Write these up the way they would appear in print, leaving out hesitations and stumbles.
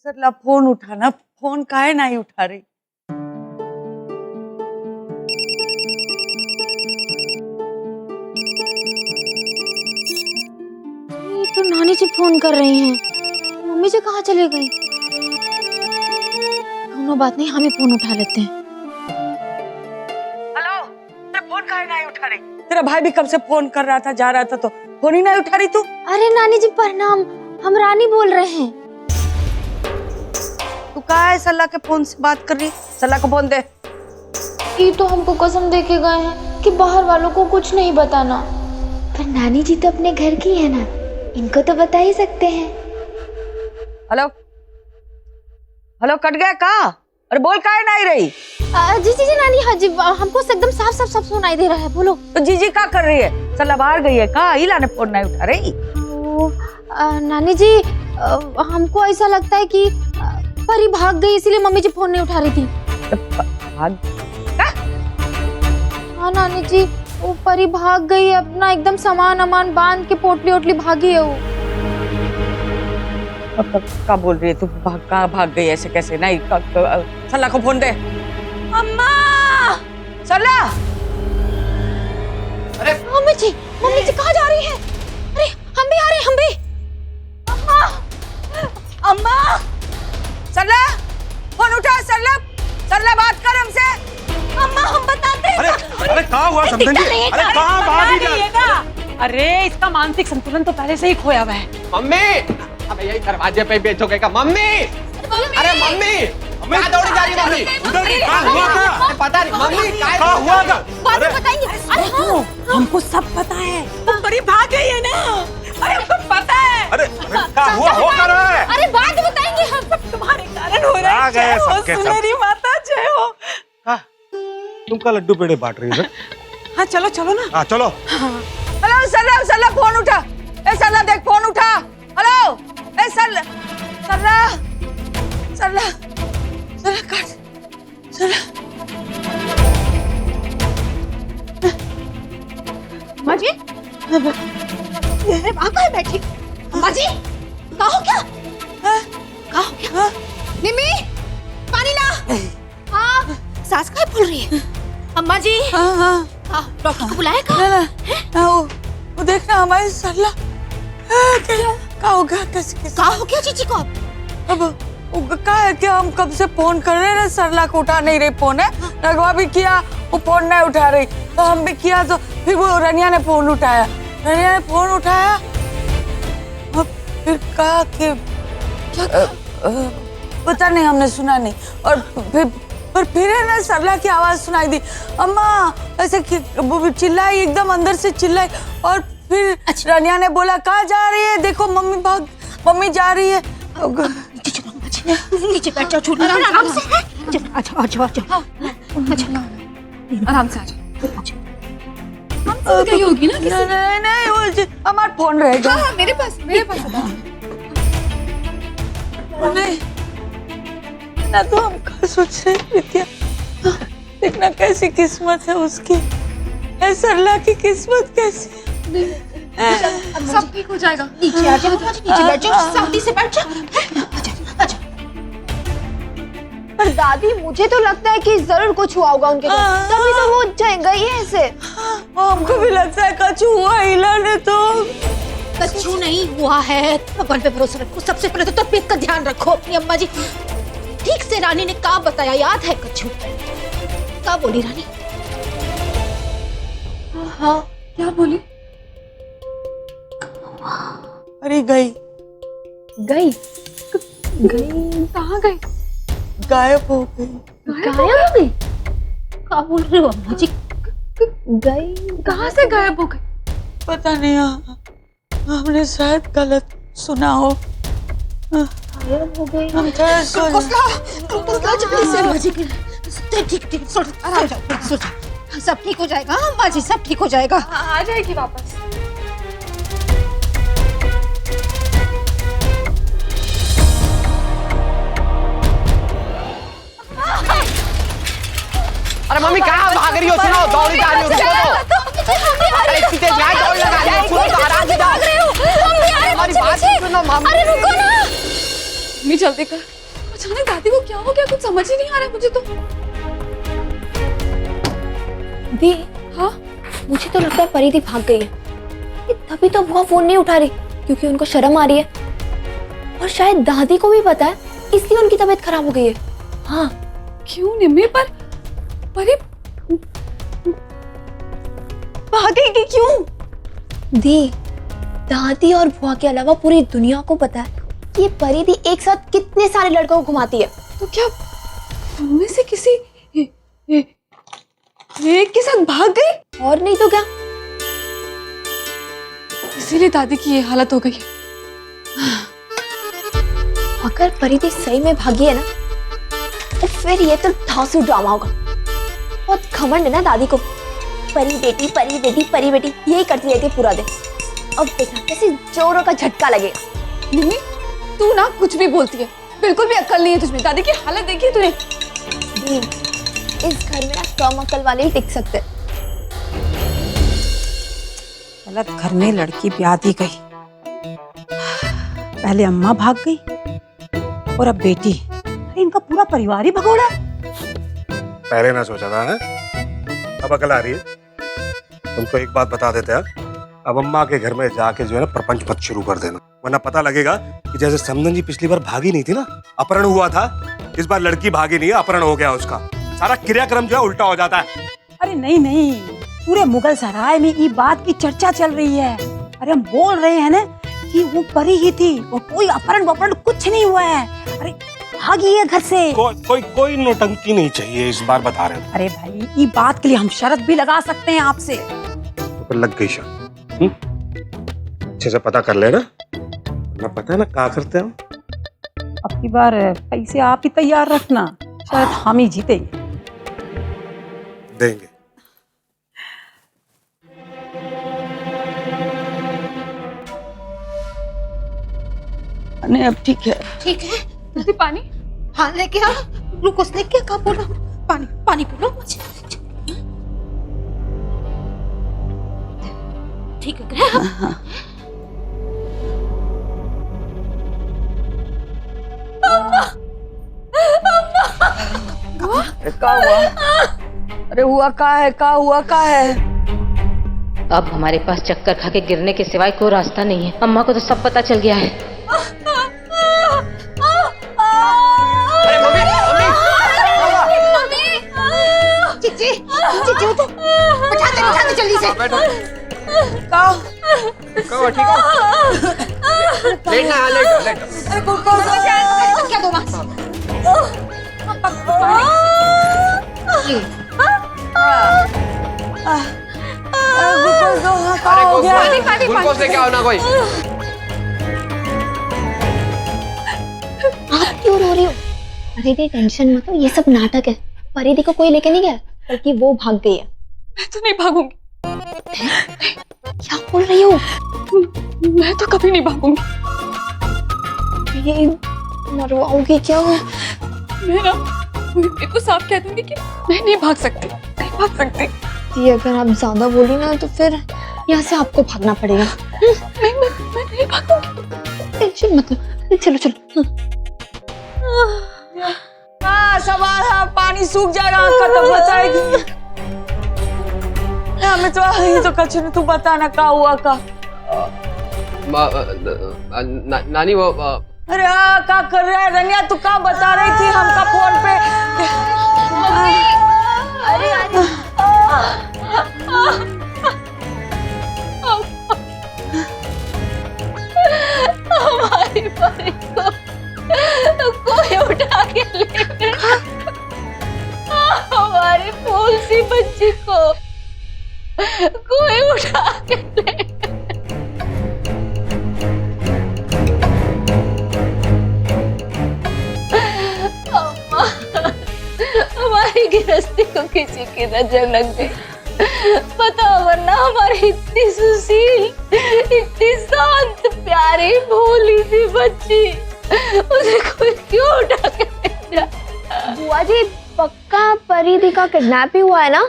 सरला phone उठाना, phone काहे नहीं उठा रही? ये तो नानी जी फोन कर रही हैं। मम्मी जी कहाँ चले गई? दोनों बात नहीं, हम ही फोन उठा लेते हैं। हेलो, तेरा फोन काहे नहीं उठा रही? तेरा भाई भी कब से फोन कर रहा था, जा रहा था, तो फोन ही नहीं उठा रही तू। अरे नानी जी प्रणाम, हम रानी बोल रहे हैं। तू कहाँ है? सरला के फोन से बात कर रही? सरला को फोन दे। ये तो हमको कसम दे के गए हैं कि बाहर वालों को कुछ नहीं बताना। पर नानी जी तो अपने घर की है ना, इनको तो बता ही सकते हैं। हेलो हेलो, कट गया का? अरे बोल काहे नहीं रही? जी जी जी नानी, हाँ जी, हमको एकदम साफ साफ सब सुनाई दे रहा है, बोलो। तो जीजी क्या कर रही है? सरला बाहर गई है का? इला ने फोन नहीं उठा रही। नानी जी, हमको ऐसा लगता है कि परी भाग गई, इसीलिए मम्मी जी फोन नहीं उठा रही थी। भाग? हाँ नानी जी, वो परी भाग गई, अपना एकदम सामान अमान बांध के पोटली ओटली भागी है वो। क्या बोल रही है तू? कहाँ भाग गई? ऐसे कैसे? नहीं, सरला को फोन दे। अम्मा! सरला! अरे मम्मी जी कहाँ जा रही है? अरे हम भी आ रहे हैं, हम भी। अम्मा! अम्मा! सरला! फोन उठा सरला! सरला बात कर हमसे! अम्मा हम बताते हैं। अरे कहाँ हुआ समधन जी? अरे कहाँ भागी जा? अरे इसका मानसिक संतुलन तो पहले से ही खोया हुआ है। मम्मी! अब यही दरवाजे पे बेचोगे का? मम्मी! अरे मम्मी! कहाँ दौड़ी जा रही है मम्मी? कहाँ हुआ था? पता नहीं मम्मी कहाँ हुआ था? अरे बताएंगे। अरे हमको सब पता है, वो परी भाग गई है ना। अरे हमको पता है। अरे कहाँ हुआ? हो क्या रहा है? अरे बाद में बताएंगे हम। सब तुम्हारे कारण हो रहा है। आ गए जय हो सबके सब। सुनहरी माता, जय हो। तुम का लड्डू पेड़े बांट रही हो? हाँ चलो चलो ना। हाँ चलो। हेलो सरला! सरला फोन उठा! ए सरला देख, फोन उठा! हेलो! ए सरला! सरला! सरला! सरला काट! सरला! अम्मा जी, ये वहाँ है बैठी। अम्मा जी, कहाँ हो क्या? कहाँ हो क्या? निम्मी, पानी ला। हाँ, सास क्या बोल रही है? अम्मा जी, हाँ, डॉक्टर को बुलाया का? ना, वो देखना हमारी सरला क्या हो गया? कैसे कहाँ हो गया जीजी को? अब वो क्या है कि हम कब से फोन कर रहे हैं, सरला को उठा नहीं रही फोन है। रघुआ भी किया, वो फोन नहीं उठा रही, तो हम भी किया, तो फिर वो रनिया ने फोन उठाया। रनिया ने फोन उठाया और फिर कहा कि पता नहीं, हमने सुना नहीं। और फिर है ना सरला की आवाज सुनाई दी, अम्मा ऐसे वो चिल्लाई, एकदम अंदर से चिल्लाई। और फिर रनिया ने बोला कहाँ जा रही है? देखो मम्मी जा रही है। नीचे बैठ जाओ, छूट आराम से। अच्छा अच्छा अच्छा आराम से आ जाओ। हमसे गई होगी ना किसी? नहीं, वो हमारा फोन रहेगा। हाँ, मेरे पास नहीं ना, तो हम क्या सोच रहे हैं विद्या? देखना कैसी किस्मत है उसकी, है सरला की किस्मत कैसी है। सब ठीक हो जाएगा। नीचे आ जाओ, नीचे बैठ जाओ, शांति से बैठ जाओ। अच्छा। पर दादी, मुझे तो लगता है कि जरूर कुछ हुआ होगा उनके साथ, तभी तो वो गई है ऐसे। हमको भी लगता है कछु हुआ, हिला ने तो। कछु नहीं हुआ है, भगवान पे भरोसा रखो। सबसे पहले तो तबीयत का ध्यान रखो अपनी। अम्मा जी ठीक से रानी ने क्या बताया, याद है कछु? क्या बोली रानी? हाँ, क्या बोली? अरे गई कहाँ गई? गायब हो गई। गायब हो गई? क्या बोल रहे हो अम्मा जी? गई? कहाँ से गायब हो गई? पता नहीं, हमने शायद गलत सुना हो। गायब हो गई? हम थोड़ा सब ठीक हो जाएगा अम्मा जी, सब ठीक हो जाएगा। आ जाएगी वापस। अरे मम्मी कहाँ भाग रही हो? सुनो, दौड़ी जा रही हो, रुको तो। अरे इतनी तेज गाय दौड़ लगा रही हो, सुनो तो आराम से जाओ। हमारी बात सुनो मम्मी। अरे रुको ना। मम्मी जल्दी कर, अचानक दादी को क्या हो गया, कुछ समझ ही नहीं आ रहा मुझे तो। दी, हाँ मुझे तो लगता है परिधि भाग गई है। ये तभी तो बुआ फोन नहीं उठा रही, क्योंकि उनको शर्म आ रही है। और शायद दादी को भी पता है, इसलिए उनकी तबीयत खराब हो गई है। हाँ। क्यों निम्मी, पर ये भागेगी क्यों? दी, दादी और बुआ के अलावा पूरी दुनिया को पता है कि ये परिधि एक साथ कितने सारे लड़कों को घुमाती है। तो क्या उनमें से किसी एक के साथ भाग गई? और नहीं तो क्या। इसीलिए दादी की ये हालत हो गई है। अगर परिधि सही में भागी है ना, तो फिर ये तो धांसू ड्रामा होगा। बहुत घमंड है ना दादी को, परी बेटी परी बेटी परी बेटी, यही करती रहती है पूरा दिन। अब देखना कैसे जोरों का झटका लगेगा। निम्मी, तू ना कुछ भी बोलती है, बिल्कुल भी अक्ल नहीं है तुझमें। दादी की हालत देखी है तूने? दी, इस घर में ना कम अक्ल वाले ही टिक सकते। गलत घर में लड़की ब्याह दी गई। पहले अम्मा भाग गई और अब बेटी। अरे इनका पूरा परिवार ही भगोड़ा है। पहले ना सोचा था है? अब अकल आ रही है। तुमको एक बात बता देते हैं, अब अम्मा के घर में जाके जो है ना प्रपंच मत शुरू कर देना, वरना पता लगेगा कि जैसे समधन जी पिछली बार भागी नहीं थी ना, अपहरण हुआ था, इस बार लड़की भागी नहीं है, अपहरण हो गया उसका। सारा क्रियाक्रम जो है उल्टा हो जाता है। अरे नहीं नहीं, पूरे मुगल सराय में ये बात की चर्चा चल रही है। अरे हम बोल रहे हैं ना कि वो परी ही थी, वो कोई अपहरण वपहरण कुछ नहीं हुआ है। अरे भागी है घर से। कोई नौटंकी नहीं चाहिए इस बार, बता रहे हैं। अरे भाई, ये बात के लिए हम शर्त भी लगा सकते हैं आपसे। तो फिर लग गई शर्त। अच्छे से पता कर लेना, ना पता है ना क्या करते हैं। अब की बार पैसे आप ही तैयार रखना, शायद हम ही जीतेंगे। देंगे। नहीं अब ठीक है। ठीक है, दादी पानी। हाँ लेके आ, ग्लूकोज लेके आ, बोलो पानी पानी पी लो मुझे। ठीक है। क्या हुआ? अरे हुआ क्या है? अब हमारे पास चक्कर खा के गिरने के सिवाय कोई रास्ता नहीं है। अम्मा को तो सब पता चल गया है। अरे मम्मी, चिची उठो, उठा दे जल्दी से। बैठो। क्या? कहो ठीक हो? लेटना है, लेट। अरे ग्लूकोज क्या दो माँ? ग्लूकोज दो। हाँ, क्या हो गया? ग्लूकोज लेके आओ ना कोई। आप क्यों रो रही हो? अरे दी, टेंशन मत लो, ये सब नाटक है। परिधि को कोई लेके नहीं गया, बल्कि वो भाग गई है। मैं तो नहीं भागूंगी। क्या बोल रही हो? मैं तो कभी नहीं भागूंगी। ये मरवाओगी क्या? मैं ना मोहित को साफ कह दूंगी कि मैं नहीं भाग सकती। ये अगर आप ज्यादा बोली ना, तो फिर यहाँ से आपको भागना पड़ेगा। मैं नहीं भागूंगी। टेंशन मत लो, चलो। हाँ, सवाल है, पानी सूख जाएगा, खत्म हो जाएगी। हमें तो ये तो कछु नहीं, तू बता ना क्या हुआ का? नानी वो अरे क्या कर रहा है रनिया? तू क्या बता रही थी हमका फोन पे? हमारी परी को कोई उठा के ले गया। हमारी फूल सी बच्ची को कोई उठा के ले गया। हमारी गृहस्थी को किसी की नजर लग गई, पता वरना हमारी इतनी सुशील, इतनी शांत, प्यारी, भोली सी बच्ची, उसे कोई क्यों उठा के ले जा? बुआ जी, पक्का परिधि का किडनैप ही हुआ है ना?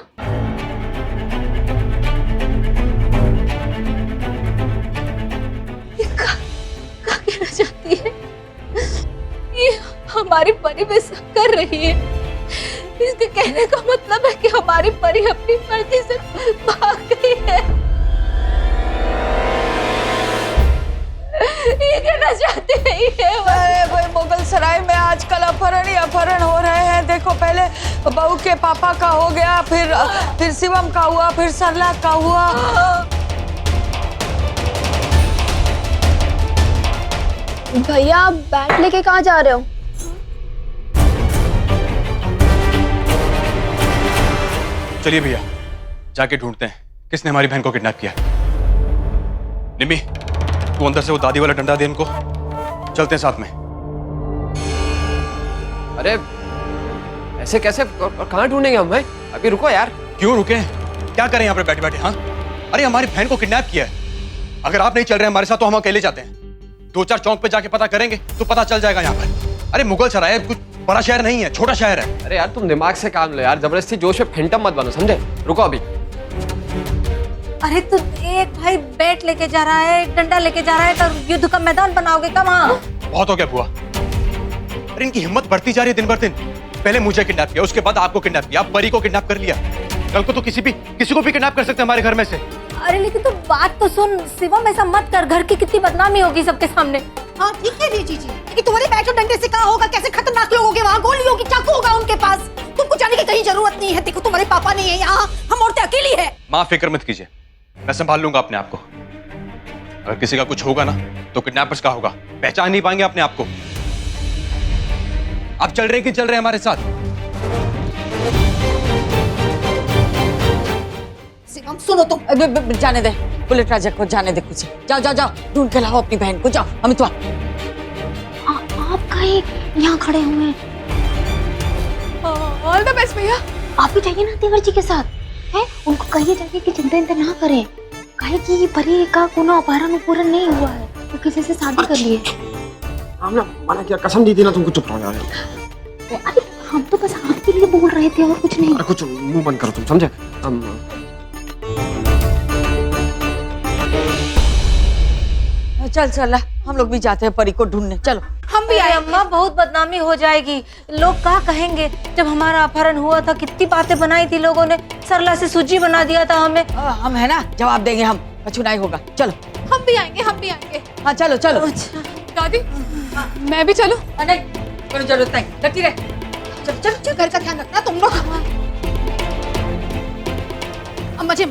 क्या कहना चाहती है? ये हमारी परी पे शक कर रही है। इसके कहने का मतलब है कि हमारी परी अपनी मर्जी से भाग गई है। ये कहना चाहते हैं ये अरे भाई मुगल सराय में आजकल अपहरण ही अपहरण हो रहे हैं। देखो पहले बहू के पापा का हो गया, फिर शिवम का हुआ, फिर सरला का हुआ। भैया आप बैट लेके कहाँ जा रहे हो? चलिए भैया जाके ढूंढते हैं किसने हमारी बहन को किडनैप किया। निम्मी तू अंदर से वो दादी वाला डंडा दे इनको, चलते हैं साथ में। अरे ऐसे कैसे, कहाँ ढूंढेंगे हम भाई? अभी रुको यार। क्यों रुके? क्या करें यहाँ पे बैठे बैठे? हाँ अरे हमारी बहन को किडनैप किया है। अगर आप नहीं चल रहे हमारे साथ तो हम अकेले जाते हैं। 2-4 चौक पे जाके पता करेंगे तो पता चल जाएगा यहाँ पर। अरे मुगल सराय कुछ बड़ा शहर नहीं है, छोटा शहर है। अरे यार तुम दिमाग से काम लो यार, जबरदस्ती जोश में फेंटम मत बनो, समझे? रुको अभी। अरे तो एक भाई बैट लेके जा रहा है, डंडा लेके जा रहा है, तो युद्ध का मैदान बनाओगे कब? हाँ बहुत हो गया बुआ। अरे इनकी हिम्मत बढ़ती जा रही है दिन भर दिन। पहले मुझे किडनैप किया, उसके बाद आपको किडनैप किया, अब परी को किडनैप कर लिया। कल को तो किसी को भी किडनैप कर सकते हैं हमारे घर में से। अरे लेकिन तू बात तो सुन शिवम, ऐसा मत कर, घर की कितनी बदनामी होगी सबके सामने। हाँ ठीक है जी, लेकिन तुम्हारे बैट और डंडे से कहाँ होगा? कैसे खतरनाक लोग होंगे वहाँ, गोली होगी, चाकू होगा उनके पास। तुमको जाने की कहीं जरूरत नहीं है। देखो तुम्हारे पापा नहीं है यहाँ, हम औरतें अकेली है। माँ फिक्र मत कीजिए, मैं संभाल लूंगा अपने आप को। अगर किसी का कुछ होगा ना तो किडनैपर्स का होगा, पहचान नहीं पाएंगे अपने आप को। आप चल रहे कि चल रहे हमारे साथ? शिवम सुनो तुम। जाने दे, बुलेट राजा को जाने दे कुछ। जाओ जाओ जाओ, ढूंढ के लाओ अपनी बहन को। जाओ अमित। आप कहीं यहाँ खड़े हुए हैं? ऑल द बेस्ट भैया। आप भी जाइए ना देवर जी के साथ है। उनको कहिए जाके कि चिंता ना करें, कहे कि ये परी का कोनो अपहरण नहीं हुआ है, तो किसी से शादी कर लिए। हमने मना किया, कसम दी थी ना तुमको। चुप रहो यार। अरे हम तो बस आपके लिए बोल रहे थे और कुछ नहीं। अरे कुछ मुंह बंद करो तुम, समझे? चल चल हम लोग भी जाते हैं परी को ढूंढने। चलो हम भी आए। अम्मा बहुत बदनामी हो जाएगी, लोग क्या कहेंगे? जब हमारा अपहरण हुआ था कितनी बातें बनाई थी लोगों ने, सरला से सूजी बना दिया था हमें। हम है ना, जवाब देंगे हम, कछुनाई होगा। चलो हम भी आएंगे, हम भी आएंगे। हाँ चलो चलो। दादी मैं भी चलूं? नहीं कोई जरूरत नहीं, लगी रहे। चल चल चल, घर का ध्यान रखना तुम लोग। अम्मा जी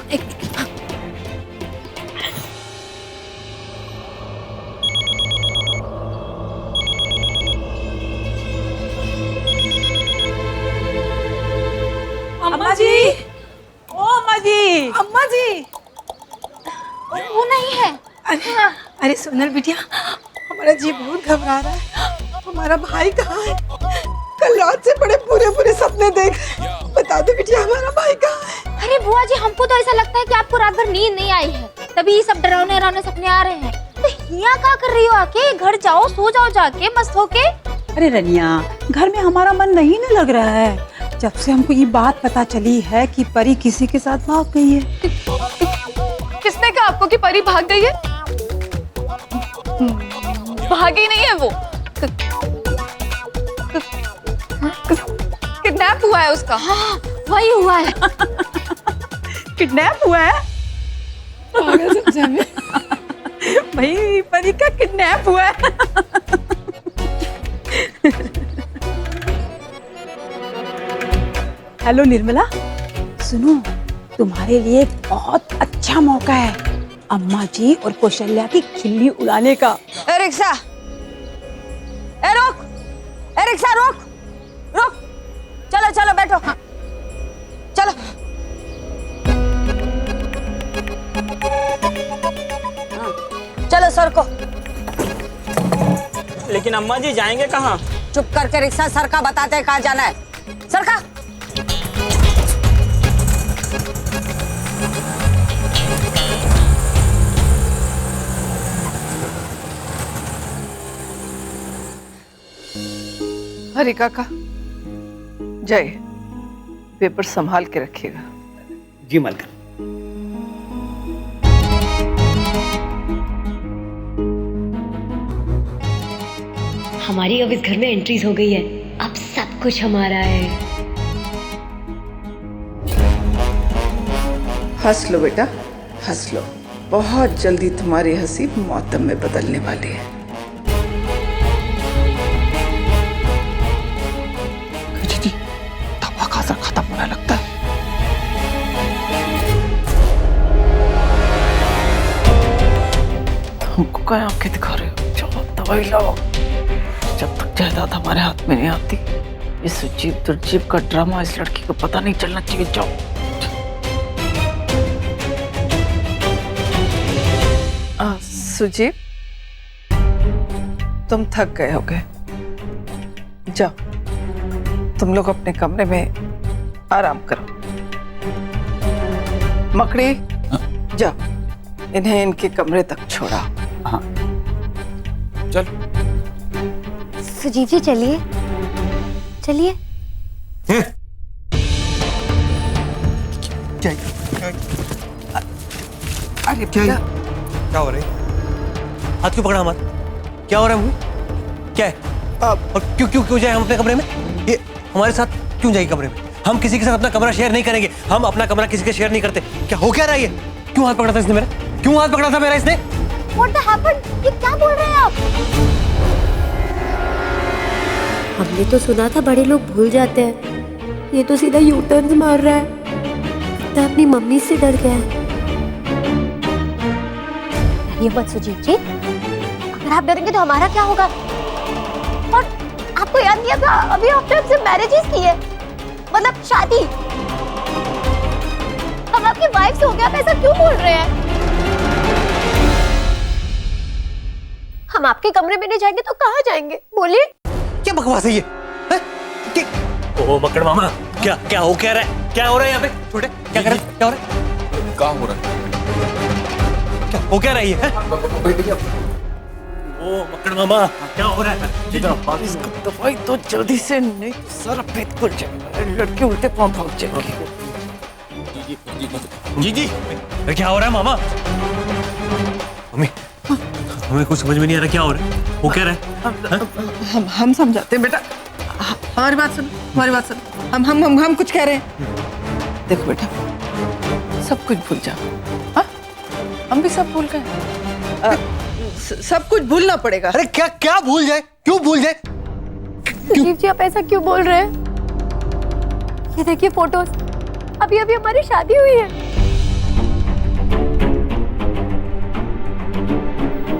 अम्मा जी, ओ अम्मा जी। अम्मा जी वो नहीं है। अरे सोनल बिटिया, हमारा जी बहुत घबरा रहा है। हमारा भाई कहाँ है? कल रात से बड़े बुरे सपने देख। बता दो बिटिया हमारा भाई कहाँ है? अरे बुआ जी हमको तो ऐसा लगता है कि आपको रात भर नींद नहीं आई है, तभी ये सब डरावने सपने आ रहे हैं। तो यहाँ क्या कर रही हो? आके घर जाओ, सो जाओ जाके मस्त होके। अरे रनिया, घर में हमारा मन नहीं ना लग रहा है। जब से हमको ये बात पता चली है कि परी किसी के साथ भाग गई है। किसने कहा आपको कि परी भाग गई है? भागी नहीं है वो, किडनैप हुआ है उसका। हाँ, वही हुआ है। किडनैप हुआ है? पागल समझा मैं। भाई परी का किडनैप हुआ है। हेलो निर्मला, सुनो तुम्हारे लिए बहुत अच्छा मौका है अम्मा जी और कौशल्या की खिल्ली उड़ाने का। ए रिक्शा, ए रोक, ए रिक्शा रोक, रोक। चलो चलो बैठो। हाँ चलो। चलो सर को। लेकिन अम्मा जी जाएंगे कहाँ? चुप करके रिक्शा सर का बताते हैं कहाँ जाना है। सर का। हरी काका, जय, पेपर संभाल के रखिएगा। जी मालकिन। हमारी अब इस घर में एंट्रीज हो गई है, अब सब कुछ हमारा है। हंस लो बेटा, हंस लो। बहुत जल्दी तुम्हारी हंसी मौतम में बदलने वाली है। जी दवा खासा खत्म होने लगता है। हमको क्या आंखें दिखा रहे हो? चलो दवाई लाओ। जब तक जायदाद हमारे हाथ में नहीं आती, इस अजीब दुर्जीब का ड्रामा इस लड़की को पता नहीं चलना चाहिए। जाओ। सुजीत, तुम थक गए होगे, जाओ तुम लोग अपने कमरे में आराम करो। मकड़ी, जाओ इन्हें इनके कमरे तक छोड़ा। हाँ चल। सुजीत जी चलिए चलिए। अरे क्या हो रहा है? हाथ क्यों पकड़ा हमारा? क्या हो रहा है? क्या है? और क्यों क्यों क्यों जाए हम अपने कमरे में? ये हमारे साथ क्यों जाएगी कमरे में? हम किसी के साथ अपना कमरा शेयर नहीं करेंगे। हम अपना कमरा किसी के शेयर नहीं करते। क्या हो क्या रहा है ये? क्यों हाथ पकड़ा था इसने मेरा? क्यों हाथ पकड़ा था मेरा इसने? What the happened? ये क्या बोल रहे हैं आप? हमने तो सुना था बड़े लोग भूल जाते हैं, ये तो सीधा यू टर्न मार रहा है। तो अपनी मम्मी से डर गया है। ये मत सुजीत जी, अगर आप डरेंगे तो हमारा क्या होगा? और आपको याद नहीं था अभी आपने हमसे मैरिजेस की है, मतलब शादी। हम आपकी वाइफ से हो गया, आप ऐसा क्यों बोल रहे हैं? हम आपके कमरे में नहीं जाएंगे तो कहाँ जाएंगे? बोलिए। क्या बकवास है ये? ओ मकड़ मामा, क्या क्या हो क्या रहा है? क्या हो रहा है यहाँ पे? छोटे क्या कर रहे हैं? क्या हो रहा है? क्या हो रहा है? क्या हो क्या रहा है ये? ओ मकड़ मामा, क्या हो रहा है? इसको दवाई तो जल्दी से, नहीं तो सारा पेट खुल जाएगा, लड़की उल्टे पांव भाग जाएगी। जी जी, क्या हो रहा है मामा? मम्मी, हमें कुछ समझ में नहीं आ रहा क्या हो रहा है। वो कह रहा है हम समझाते हैं बेटा। हमारी बात सुनो, हमारी बात सुनो। हम कुछ कह रहे हैं। देखो बेटा, सब कुछ भूल जाओ। हाँ, हम भी सब भूल गए। सब कुछ भूलना पड़ेगा। अरे क्या क्या भूल जाए? क्यों भूल जाए? सुजीत जी आप ऐसा क्यों बोल रहे हैं? ये देखिए फोटोज, अभी अभी हमारी शादी हुई है।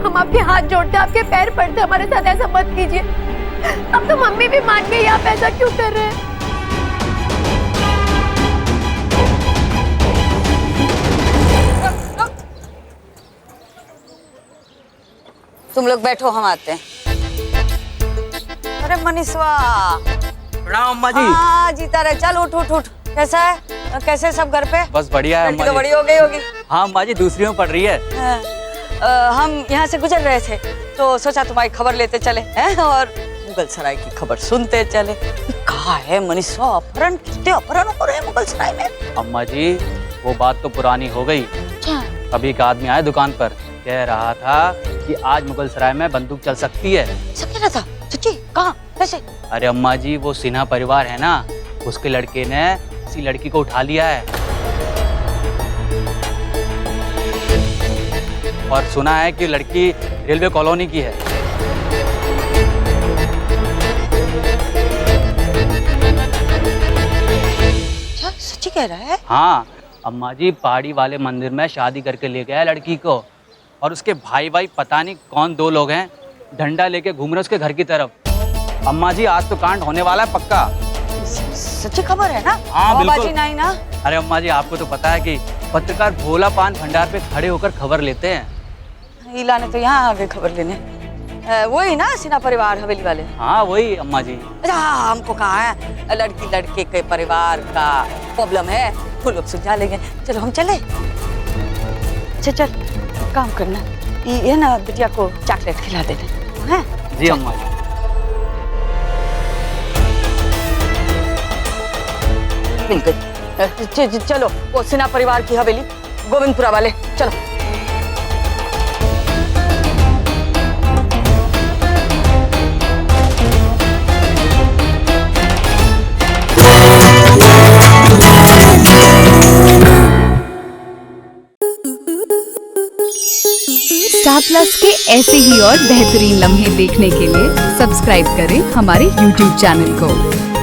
हम आपके हाथ जोड़ते, आपके पैर पड़ते, हमारे साथ ऐसा मत कीजिए। अब तो मम्मी भी मान गई, आप ऐसा क्यों कर रहे हैं? तुम लोग बैठो, हम आते हैं। अरे मनीषवा, प्रणाम अम्मा जी। हाँ जीता रहे। चल उठ उठ उठ। कैसा है? कैसे सब घर पे? बस बढ़िया है लड़की अम्मा तो जी। बड़ी हो गई होगी। हाँ अम्मा जी, दूसरी में पढ़ रही है। हाँ। हम यहाँ से गुजर रहे थे तो सोचा तुम्हारी खबर लेते चले हैं और मुगल सराय की खबर सुनते चले। कहाँ है मनीषवा? अपहरण, कितने अपहरण हो रहे हैं मुगल सराय में? अम्मा जी वो बात तो पुरानी हो गई। अभी एक आदमी आया दुकान पर, कह रहा था कि आज मुगल सराय में बंदूक चल सकती है। सब कह रहा था? सच्ची? कहाँ? कैसे? अरे अम्मा जी, वो सिन्हा परिवार है ना, उसके लड़के ने किसी लड़की को उठा लिया है और सुना है कि लड़की रेलवे कॉलोनी की है। क्या सच्ची कह रहा है? हाँ अम्मा जी, पहाड़ी वाले मंदिर में शादी करके ले गया है लड़की को, और उसके भाई पता नहीं कौन दो लोग हैं, डंडा लेके घूम रहे उसके घर की तरफ। अम्मा जी आज तो कांड होने वाला है पक्का। सच्ची खबर है ना? हाँ बिल्कुल। नहीं ना? अरे अम्मा जी, आपको तो पता है कि पत्रकार भोला पान भंडार पे खड़े होकर खबर लेते हैं। ईला ने तो यहाँ आगे खबर लेने। वही ना सिन्हा परिवार हवेली वाले? हाँ वही अम्मा जी। अच्छा हमको कहा है लड़की लड़के के परिवार का प्रॉब्लम है, वो लोग सुलझा लेंगे। चलो हम चले। अच्छा चल काम करना, ये ना बिटिया को चॉकलेट खिला देना है। जी अम्मा जी। मिल गई। चलो वो सिन्हा परिवार की हवेली गोविंदपुरा वाले, चलो। स्टार प्लस के ऐसे ही और बेहतरीन लम्हे देखने के लिए सब्सक्राइब करें हमारे YouTube चैनल को।